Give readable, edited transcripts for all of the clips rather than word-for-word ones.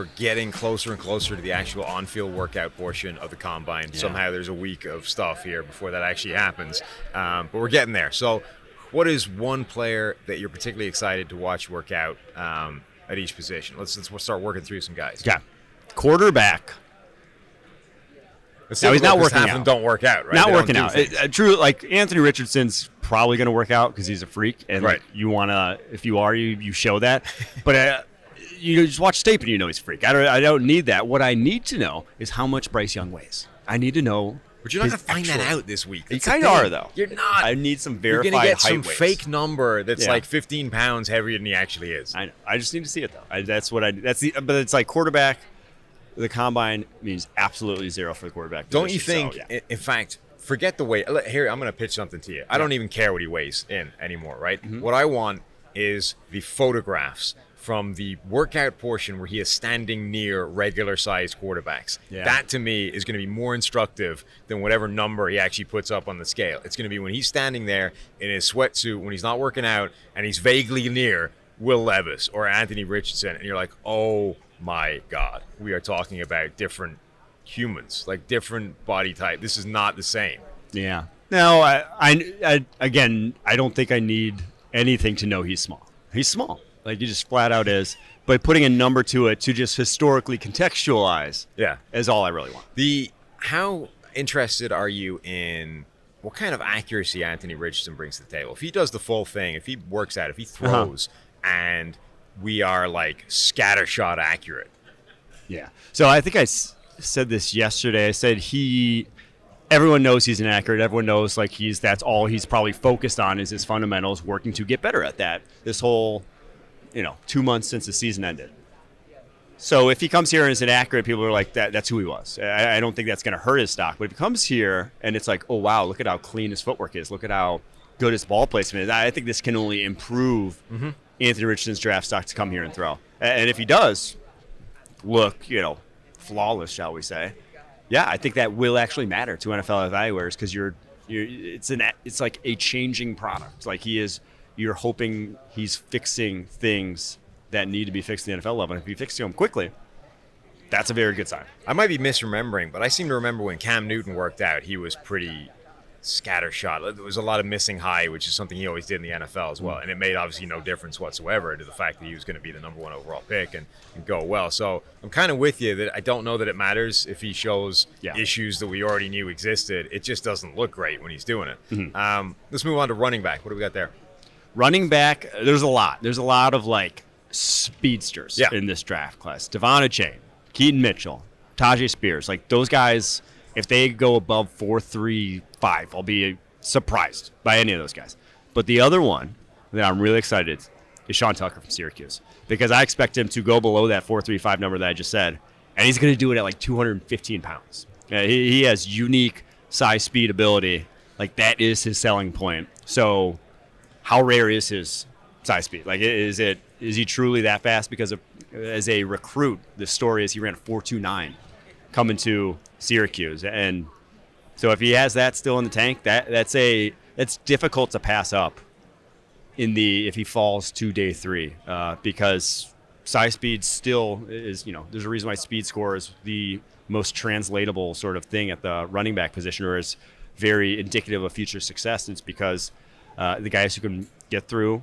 we're getting closer and closer to the actual on-field workout portion of the combine. Yeah. Somehow there's a week of stuff here before that actually happens, but we're getting there. So what is one player that you're particularly excited to watch work out at each position? Let's start working through some guys. Yeah. Quarterback. Now he's not working out. Don't work out, right? Not working out. True, like Anthony Richardson's probably going to work out because he's a freak, and right. You want to, if you are, you show that. But you just watch tape and you know he's a freak. I don't need that. What I need to know is how much Bryce Young weighs. I need to know. But you're not going to find that out this week. You kind of are, though. You're not. I need some verified height weights. You're going to get some fake number that's like 15 pounds heavier than he actually is. I know. I just need to see it, though. But it's like quarterback. The combine means absolutely zero for the quarterback position. Don't you think, in fact, forget the weight. Here, I'm going to pitch something to you. I don't even care what he weighs in anymore, right? Mm-hmm. What I want is the photographs from the workout portion where he is standing near regular-sized quarterbacks. Yeah. That, to me, is going to be more instructive than whatever number he actually puts up on the scale. It's going to be when he's standing there in his sweatsuit, when he's not working out, and he's vaguely near Will Levis or Anthony Richardson, and you're like, oh, my God, we are talking about different humans, like different body type. This is not the same. Yeah. No, I don't think I need anything to know he's small. He's small. Like, he just flat out is. But putting a number to it to just historically contextualize is all I really want. How interested are you in what kind of accuracy Anthony Richardson brings to the table? If he does the full thing, if he works out, if he throws, and we are like scattershot accurate. Yeah. So I think I said this yesterday. I said everyone knows he's inaccurate. Everyone knows like that's all he's probably focused on is his fundamentals, working to get better at that. This whole, 2 months since the season ended. So if he comes here and is inaccurate, people are like, that's who he was. I don't think that's going to hurt his stock. But if he comes here and it's like, oh, wow, look at how clean his footwork is. Look at how good his ball placement is. I think this can only improve Anthony Richardson's draft stock to come here and throw. And if he does look, flawless, shall we say, I think that will actually matter to NFL evaluators because it's like a changing product. Like you're hoping he's fixing things that need to be fixed at the NFL level. And if he fixes them quickly, that's a very good sign. I might be misremembering, but I seem to remember when Cam Newton worked out, he was pretty scattershot. There was a lot of missing high, which is something he always did in the NFL as well. And it made obviously no difference whatsoever to the fact that he was going to be the number one overall pick and go well. So I'm kind of with you that I don't know that it matters if he shows issues that we already knew existed. It just doesn't look great when he's doing it. Mm-hmm. Let's move on to running back. What do we got there? Running back, there's a lot. There's a lot of like speedsters in this draft class. Devon Achane, Keaton Mitchell, Tajay Spears. Like those guys, if they go above 4.35, I'll be surprised by any of those guys. But the other one that I'm really excited is Sean Tucker from Syracuse because I expect him to go below that 4.35 number that I just said, and he's going to do it at like 215 pounds. He has unique size, speed, ability. Like that is his selling point. So how rare is his size, speed? Like is he truly that fast? Because as a recruit, the story is he ran a 4.29 coming to Syracuse, and so if he has that still in the tank, that's difficult to pass up if he falls to day 3 because size speed still is there's a reason why speed score is the most translatable sort of thing at the running back position, or is very indicative of future success. It's because the guys who can get through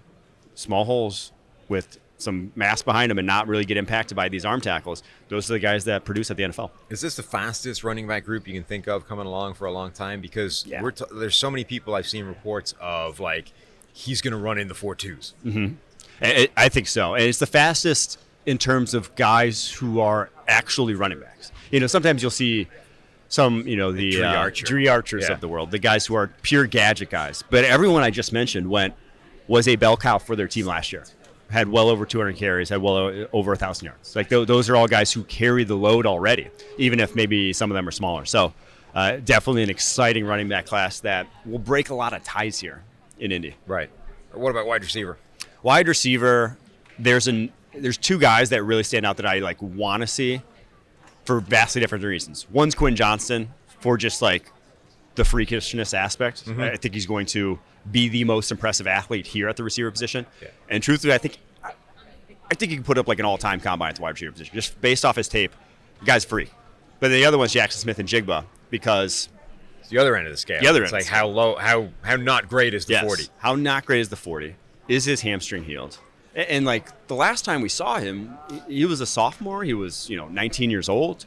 small holes with some mass behind them and not really get impacted by these arm tackles, those are the guys that produce at the NFL. Is this the fastest running back group you can think of coming along for a long time? Because there's so many people I've seen reports of like he's going to run in the 4.2s. Mm-hmm. I think so. And it's the fastest in terms of guys who are actually running backs. Sometimes you'll see some, the Dree Archers of the world, the guys who are pure gadget guys. But everyone I just mentioned was a bell cow for their team last year. Had well over 200 carries, had well over 1,000 yards. Like those are all guys who carry the load already, even if maybe some of them are smaller. So definitely an exciting running back class that will break a lot of ties here in Indy. Right. What about wide receiver? Wide receiver, there's 2 guys that really stand out that I like want to see for vastly different reasons. One's Quinn Johnston for just like the freakishness aspect. Mm-hmm. I think he's going to be the most impressive athlete here at the receiver position. Yeah. And truthfully, I think I think he can put up like an all-time combine at the wide receiver position. Just based off his tape, the guy's free. But the other one's Jackson Smith and Jigba because it's the other end of the scale. It's like how low, how not great is the 40? How not great is the 40? Is his hamstring healed? And like the last time we saw him, he was a sophomore. He was 19 years old.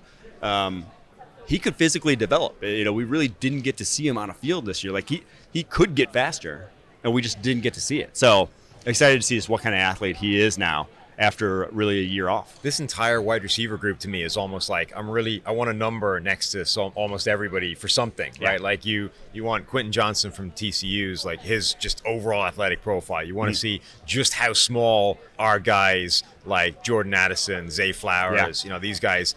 He could physically develop. We really didn't get to see him on a field this year. Like he could get faster, and we just didn't get to see it. So excited to see just what kind of athlete he is now after really a year off. This entire wide receiver group to me is almost like I want a number next to almost everybody for something, right? Like you want Quentin Johnson from TCU's, like his just overall athletic profile. You want to see just how small are guys like Jordan Addison, Zay Flowers, these guys,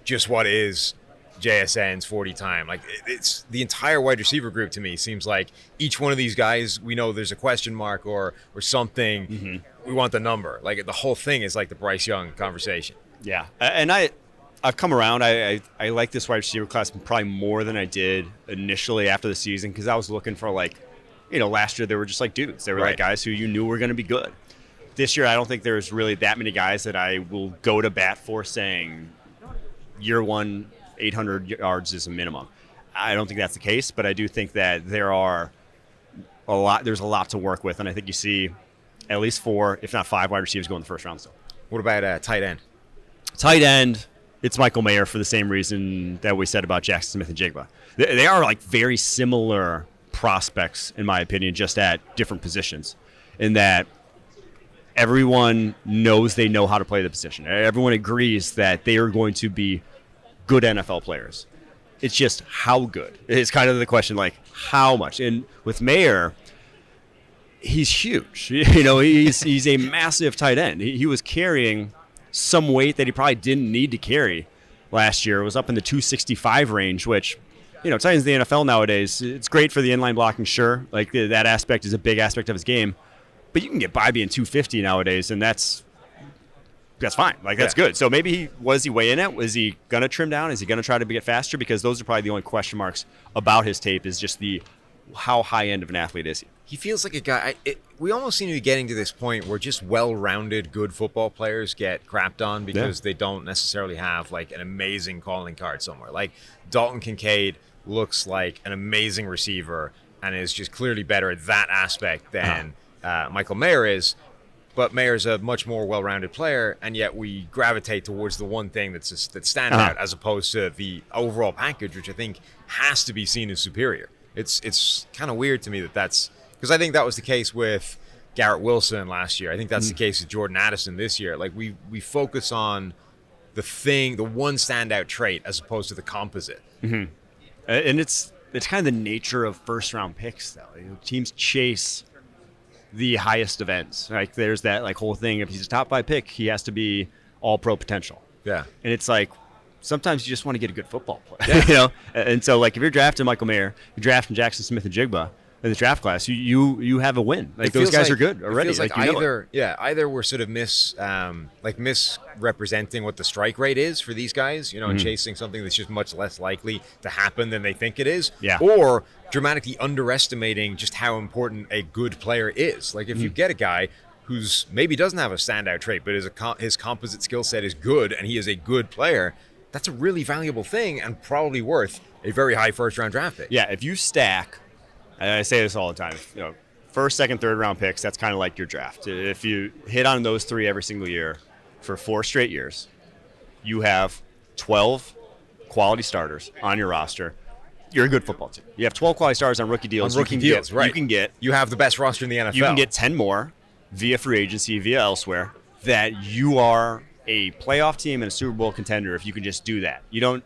just what is JSN's 40 time. Like it's the entire wide receiver group to me seems like each one of these guys, we know there's a question mark or something. Mm-hmm. We want the number. Like the whole thing is like the Bryce Young conversation. Yeah. And I've come around. I like this wide receiver class probably more than I did initially after the season because I was looking for last year they were just like dudes. They were like guys who you knew were going to be good. This year I don't think there's really that many guys that I will go to bat for saying year one 800 yards is a minimum. I don't think that's the case, but I do think that there's a lot to work with, and I think you see at least 4, if not 5 wide receivers go in the first round still. What about tight end? Tight end, it's Michael Mayer for the same reason that we said about Jackson Smith and Jigba. They are like very similar prospects, in my opinion, just at different positions, in that everyone knows they know how to play the position. Everyone agrees that they are going to be good NFL players. It's just how good. It's kind of the question, like how much. And with Mayer, he's huge. He's a massive tight end. He was carrying some weight that he probably didn't need to carry last year. It was up in the 265 range, which, tight ends in the NFL nowadays, it's great for the inline blocking, sure. Like that aspect is a big aspect of his game. But you can get by being 250 nowadays, and that's fine. Like, that's good. So maybe was he weighing it? Was he going to trim down? Is he going to try to get faster? Because those are probably the only question marks about his tape is just how high end of an athlete is he? He feels like a guy. We almost seem to be getting to this point where just well-rounded, good football players get crapped on because they don't necessarily have like an amazing calling card somewhere. Like Dalton Kincaid looks like an amazing receiver and is just clearly better at that aspect than Michael Mayer is. But Mayer's a much more well-rounded player, and yet we gravitate towards the one thing that's standout as opposed to the overall package, which I think has to be seen as superior. It's kind of weird to me that's because I think that was the case with Garrett Wilson last year. I think that's the case with Jordan Addison this year. Like we focus on the one standout trait as opposed to the composite. Mm-hmm. And it's kind of the nature of first-round picks, though. Teams chase the highest of ends. Like there's that like whole thing. If he's a top 5 pick, he has to be all pro potential. Yeah. And it's like sometimes you just want to get a good football player. And so like if you're drafting Michael Mayer, you're drafting Jackson Smith and Jigba in the draft class, you have a win. Like those guys are good already. It feels like either we're sort of misrepresenting what the strike rate is for these guys, and chasing something that's just much less likely to happen than they think it is. Yeah. Or dramatically underestimating just how important a good player is. Like if you get a guy who's maybe doesn't have a standout trait, but his composite skill set is good and he is a good player, that's a really valuable thing and probably worth a very high first-round draft pick. Yeah, if you stack, and I say this all the time, first, second, third round picks, that's kind of like your draft. If you hit on those 3 every single year for 4 straight years, you have 12 quality starters on your roster. You're a good football team. You have 12 quality starters on rookie deals. Right. You have the best roster in the NFL. You can get 10 more via free agency, via elsewhere, that you are a playoff team and a Super Bowl contender if you can just do that. You don't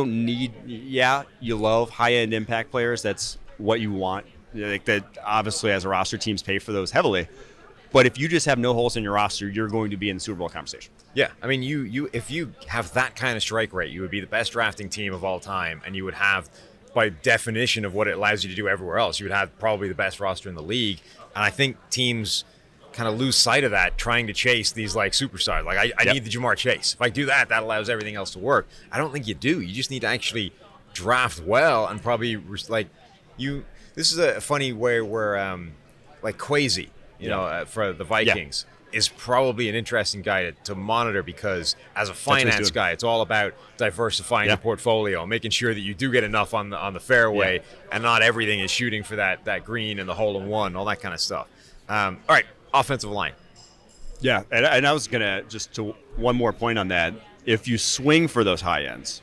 need, you love high-end impact players. That's what you want. Like that, obviously, as a roster, teams pay for those heavily. But if you just have no holes in your roster, you're going to be in the Super Bowl conversation. Yeah, I mean, you if you have that kind of strike rate, you would be the best drafting team of all time, and you would have, by definition of what it allows you to do everywhere else, you would have probably the best roster in the league. And I think teams kind of lose sight of that trying to chase these like superstars. Like I need the Jamar Chase. If I do that, that allows everything else to work. I don't think you do. You just need to actually draft well and probably like you. This is a funny way where like Kwesi, for the Vikings, is probably an interesting guy to monitor, because as a finance guy, it's all about diversifying the portfolio, making sure that you do get enough on the fairway, and not everything is shooting for that green and the hole in one, all that kind of stuff. All right, offensive line. Yeah, and I was gonna just to one more point on that. If you swing for those high ends,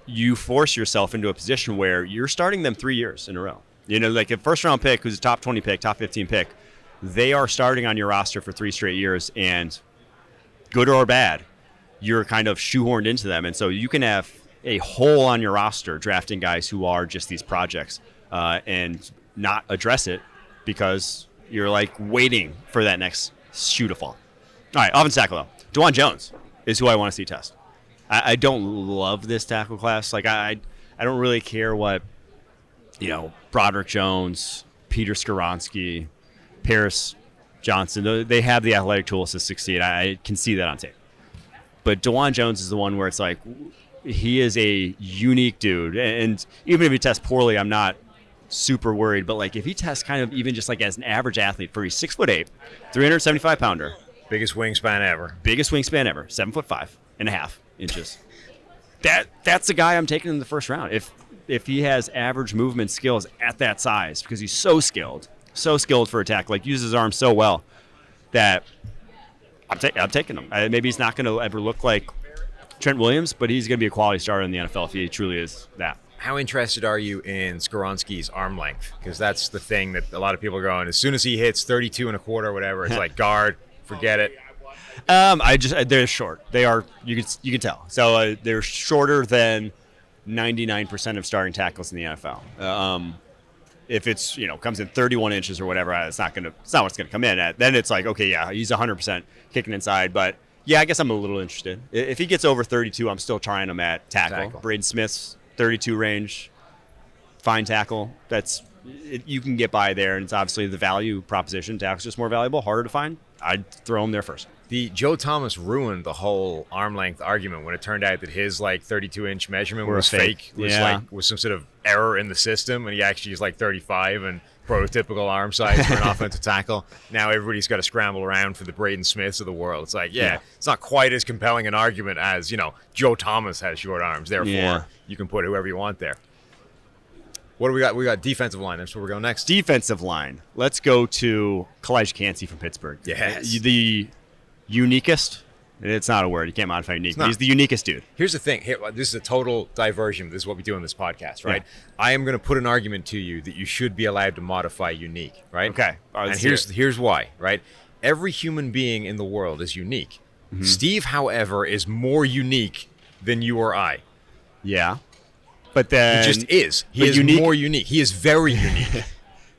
you force yourself into a position where you're starting them 3 years in a row. Like a first round pick who's a top 20 pick, top 15 pick, they are starting on your roster for 3 straight years, and good or bad, you're kind of shoehorned into them. And so you can have a hole on your roster drafting guys who are just these projects and not address it because you're like waiting for that next shoe to fall. All right, offensive tackle though. DeJuan Jones is who I want to see test. I don't love this tackle class. Like I don't really care what, Broderick Jones, Peter Skoronski, Paris Johnson, they have the athletic tools to succeed. I can see that on tape. But DeJuan Jones is the one where it's like, he is a unique dude. And even if he tests poorly, I'm not super worried. But like if he tests kind of even just like as an average athlete, for he's 6'8", 375-pounder. Biggest wingspan ever. 7'5.5" inches. That's the guy I'm taking in the first round. If he has average movement skills at that size, because he's so skilled for attack, like uses his arm so well, that I'm taking him. Maybe he's not going to ever look like Trent Williams, but he's going to be a quality starter in the NFL if he truly is that. How interested are you in Skoronski's arm length? Because that's the thing that a lot of people are going, as soon as he hits 32 and a quarter or whatever, it's like, guard, forget it. They're short. They are, you can tell. So they're shorter than 99% of starting tackles in the NFL. If it's, comes in 31 inches or whatever, it's not what's going to come in at. Then it's like, okay, yeah, he's 100% kicking inside. But yeah, I guess I'm a little interested. If he gets over 32, I'm still trying him at tackle. Braden Smith's 32 range, fine tackle. You can get by there, and it's obviously the value proposition. Tackle's just more valuable, harder to find. I'd throw him there first. The Joe Thomas ruined the whole arm length argument when it turned out that his 32-inch measurement was fake. Was some sort of error in the system, and he actually is 35 and prototypical arm size for an offensive tackle. Now everybody's got to scramble around for the Braden Smiths of the world. It's it's not quite as compelling an argument as Joe Thomas has short arms. Therefore, you can put whoever you want there. What do we got? We got defensive line. That's where we're going next. Defensive line. Let's go to Kalijah Kancey from Pittsburgh. Yes. The uniquest. It's not a word. You can't modify unique. He's the uniquest dude. Here's the thing. This is a total diversion. This is what we do on this podcast, right? Yeah. I am going to put an argument to you that you should be allowed to modify unique, right? Okay. And here's why, right? Every human being in the world is unique. Mm-hmm. Steve, however, is more unique than you or I. Yeah. But then he just is. He is more unique. He is very unique.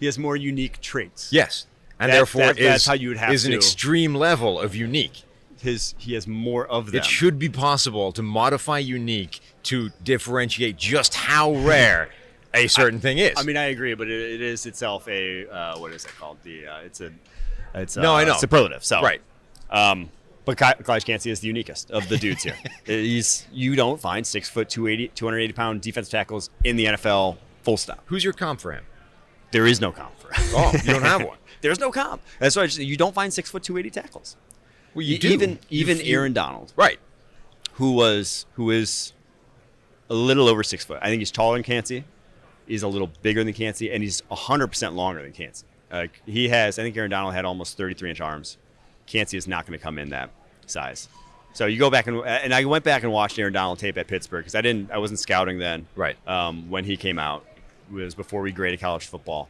He has more unique traits. Yes. And therefore that's how you would have is an extreme level of unique. He has more of them. It should be possible to modify unique to differentiate just how rare a certain thing is. I mean, I agree, but it is itself a what is it called? It's I know superlative. So right. But Kalijah Kancey is the uniquest of the dudes here. You don't find 6 foot 280-pound defensive tackles in the NFL. Full stop. Who's your comp for him? There is no comp for him. Oh, you don't have one. There's no comp. That's why you don't find 6 foot 280 tackles. Well, you do. Even Aaron Donald, right? Who is a little over 6 foot. I think he's taller than Kancey. He's a little bigger than Kancey, and he's 100% longer than Kancey. I think Aaron Donald had almost 33-inch arms. Kancey is not going to come in that size. So you go back and I went back and watched Aaron Donald tape at Pittsburgh because I wasn't scouting then. Right. When he came out, it was before we graded college football,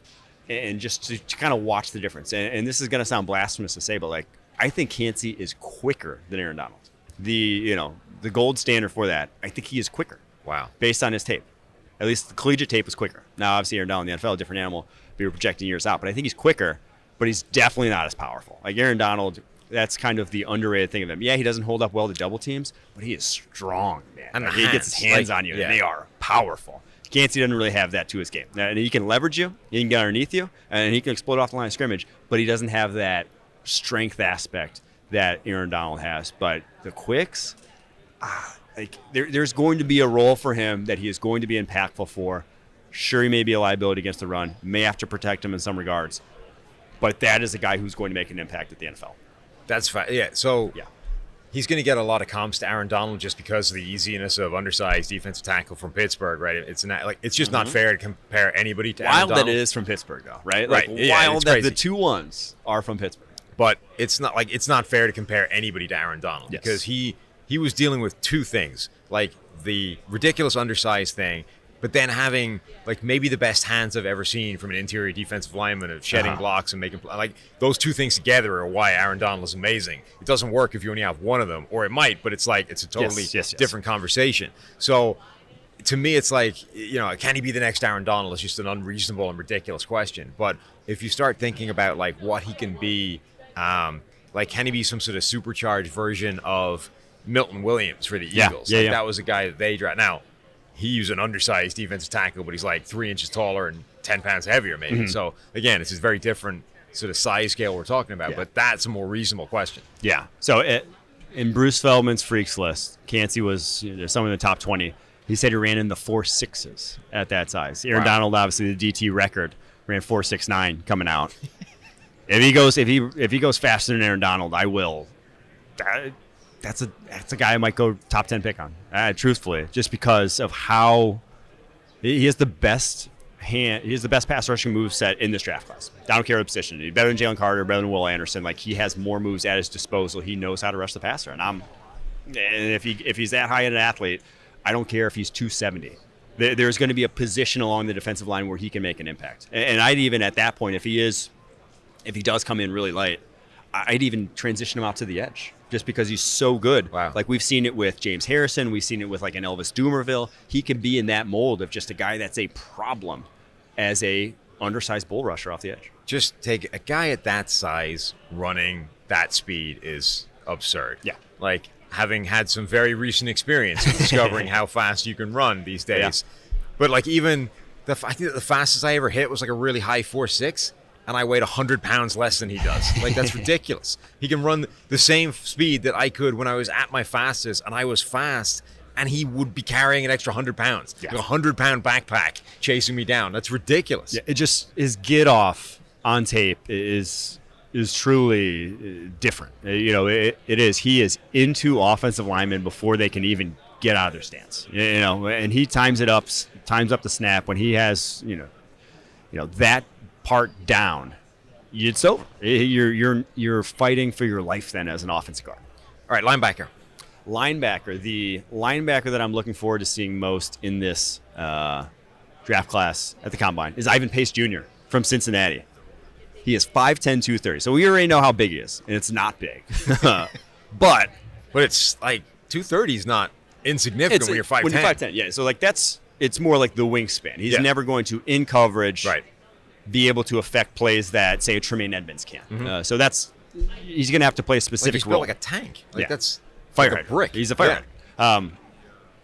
and just to kind of watch the difference. And this is going to sound blasphemous to say, but I think Kancey is quicker than Aaron Donald. The gold standard for that, I think he is quicker. Wow. Based on his tape. At least the collegiate tape was quicker. Now, obviously, Aaron Donald in the NFL, a different animal. We were projecting years out. But I think he's quicker, but he's definitely not as powerful. Like Aaron Donald, that's kind of the underrated thing of him. Yeah, he doesn't hold up well to double teams, but he is strong, man. And he gets his hands on you, and they are powerful. Kancey doesn't really have that to his game. Now, he can leverage you, he can get underneath you, and he can explode off the line of scrimmage, but he doesn't have that strength aspect that Aaron Donald has. But the quicks, there's going to be a role for him that he is going to be impactful for. Sure, he may be a liability against the run, may have to protect him in some regards. but that is a guy who's going to make an impact at the NFL. That's fine. Yeah. So Yeah. he's going to get a lot of comps to Aaron Donald just because of the easiness of undersized defensive tackle from Pittsburgh, right? It's just not fair to compare anybody to Aaron Wild Donald. that it is from Pittsburgh, though, right? Right. Like, Yeah, wild it's that crazy. the 2 ones are from Pittsburgh. But it's not fair to compare anybody to Aaron Donald Yes. because he was dealing with 2 things, like the ridiculous undersized thing, but then having like maybe the best hands I've ever seen from an interior defensive lineman of shedding blocks and making like those 2 things together are why Aaron Donald is amazing. It doesn't work if you only have one of them, or it might, but it's like it's a totally Yes. different conversation. So to me, it's like, can he be the next Aaron Donald? It's just an unreasonable and ridiculous question. But if you start thinking about like what he can be, like can he be some sort of supercharged version of Milton Williams for the Eagles? Yeah. That was a guy that they draft. Now, he's an undersized defensive tackle, but he's like 3 inches taller and 10 pounds heavier, maybe. So again, it's a very different sort of size scale we're talking about, but that's a more reasonable question. Yeah. So in Bruce Feldman's freaks list, Cansey was someone in the top 20. He said he ran in the 4.6s at that size. Aaron Donald, obviously the DT record, ran 4.69 coming out. If he goes faster than Aaron Donald, I will. That's a guy I might go top 10 pick on. Truthfully, just because of how he has the best pass rushing move set in this draft class. I don't care the position. He's better than Jalen Carter, better than Will Anderson. Like, he has more moves at his disposal. He knows how to rush the passer, and if he's that high in an athlete, I don't care if he's 270. There's going to be a position along the defensive line where he can make an impact. And I'd even at that point, if he does come in really light, I'd even transition him out to the edge just because he's so good. Wow. Like, we've seen it with James Harrison. We've seen it with like an Elvis Dumervil. He can be in that mold of just a guy that's a problem as a undersized bull rusher off the edge. Just take a guy at that size running that speed is absurd. Yeah. Like, having had some very recent experience of discovering how fast you can run these days. Yeah. But like, even I think the fastest I ever hit was like a really high 4.6, and I weighed 100 pounds less than he does. Like, that's ridiculous. He can run the same speed that I could when I was at my fastest, and I was fast, and he would be carrying an extra 100 pounds. Yeah. Like a 100-pound backpack chasing me down. That's ridiculous. Yeah, it just his get off on tape is truly different. It is. He is into offensive linemen before they can even get out of their stance. And he times up the snap when he has that part down. It's over. You're fighting for your life then as an offensive guard. All right, linebacker. The linebacker that I'm looking forward to seeing most in this draft class at the Combine is Ivan Pace Jr. from Cincinnati. He is 5'10", 230. So we already know how big he is, and it's not big. but it's like 230 is not insignificant when you're 5'10". When you're 5'10", yeah. So like it's more like the wingspan. He's never going to, in coverage, be able to affect plays that, say, a Tremaine Edmonds can. Mm-hmm. So he's going to have to play a specific he's role. built like a tank. Like, that's fire like a brick. He's a fire hydrant.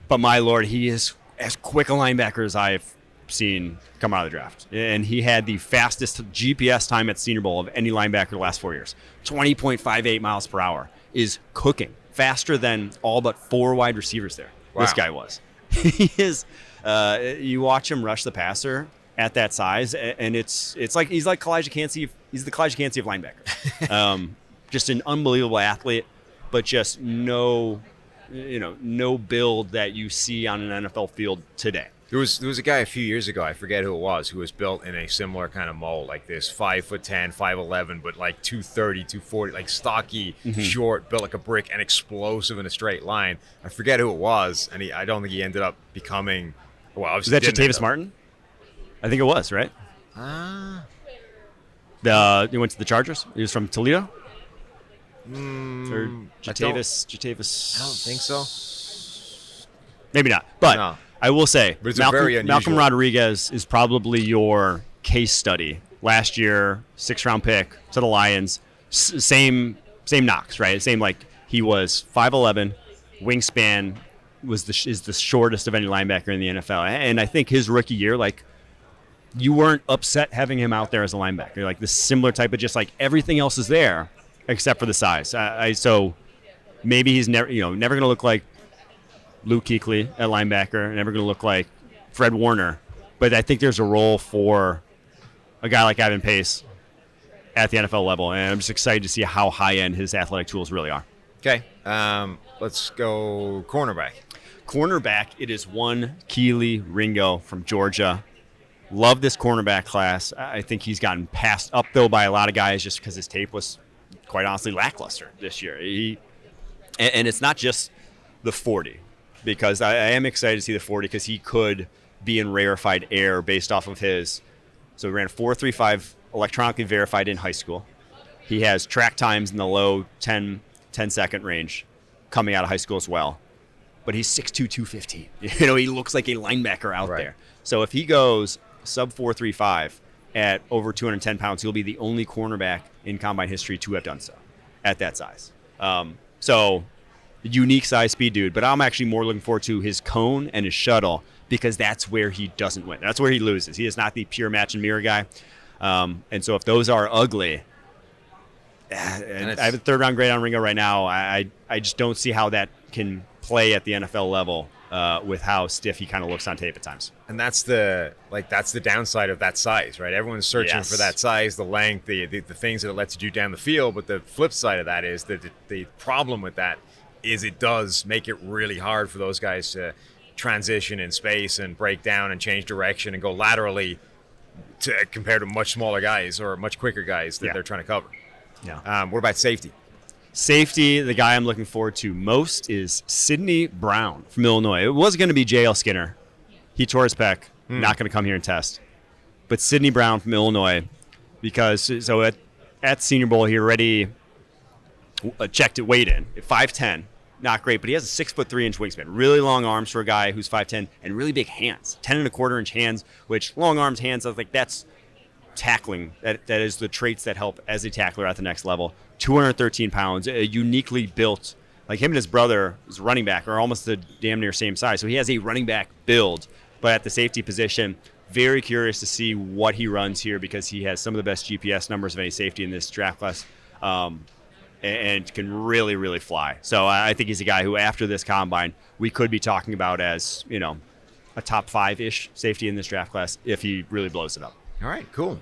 But my lord, he is as quick a linebacker as I've seen come out of the draft. And he had the fastest GPS time at Senior Bowl of any linebacker the last 4 years. 20.58 miles per hour is cooking. Faster than all but 4 wide receivers there. Wow. This guy was. He is. You watch him rush the passer at that size, and it's like he's like Kalijah Cansey. He's the Kalijah Cansey of linebacker. Just an unbelievable athlete, but just no build that you see on an NFL field today. There was a guy a few years ago, I forget who it was, who was built in a similar kind of mold, like this 5'10", 5'11", but like 230, 240, like stocky, short, built like a brick, and explosive in a straight line. I forget who it was, and I don't think he ended up becoming. Well, Was obviously that Jatavis Martin? I think it was, right? He went to the Chargers. He was from Toledo. Or Jatavis. I don't think so. Maybe not, but. No. I will say, but it's very unusual. Malcolm Rodriguez is probably your case study. Last year, 6th-round pick to the Lions. Same knocks, right? Same, like, he was 5'11", wingspan is the shortest of any linebacker in the NFL. And I think his rookie year, like, you weren't upset having him out there as a linebacker. Like, this similar type of just, like, everything else is there except for the size. So maybe he's never going to look like Luke Kuechly at linebacker, never going to look like Fred Warner. But I think there's a role for a guy like Ivan Pace at the NFL level, and I'm just excited to see how high-end his athletic tools really are. Okay, let's go cornerback. Cornerback, it is one Keely Ringo from Georgia. Love this cornerback class. I think he's gotten passed up, though, by a lot of guys just because his tape was, quite honestly, lackluster this year. And it's not just the 40, because I am excited to see the 40 because he could be in rarefied air based off of his. So he ran 4.35 electronically verified in high school. He has track times in the low 10-second range coming out of high school as well. But he's 6'2", 215. He looks like a linebacker out there. So if he goes sub 4.35 at over 210 pounds, he'll be the only cornerback in combine history to have done so at that size. So unique size speed dude, but I'm actually more looking forward to his cone and his shuttle because that's where he doesn't win. That's where he loses. He is not the pure match and mirror guy. And so if those are ugly, and I have a third-round grade on Ringo right now. I just don't see how that can play at the NFL level with how stiff he kind of looks on tape at times. And that's the downside of that size, right? Everyone's searching for that size, the length, the things that it lets you do down the field. But the flip side of that is that the problem with that is it does make it really hard for those guys to transition in space and break down and change direction and go laterally compared to much smaller guys or much quicker guys that they're trying to cover. Yeah. What about safety? Safety, the guy I'm looking forward to most is Sidney Brown from Illinois. It was going to be J.L. Skinner. He tore his pec. Not going to come here and test. But Sidney Brown from Illinois, because at Senior Bowl he already checked it, weighed in at 5'10", not great, but he has a 6'3" wingspan. Really long arms for a guy who's 5'10", and really big hands, 10.25-inch hands. Which long arms, hands, I was like that's tackling. That is the traits that help as a tackler at the next level. 213 pounds, uniquely built. Like him and his brother, his running back, are almost the damn near same size. So he has a running back build, but at the safety position, very curious to see what he runs here because he has some of the best GPS numbers of any safety in this draft class, and can really, really fly. So I think he's a guy who, after this combine, we could be talking about as a top 5-ish safety in this draft class if he really blows it up. All right, cool.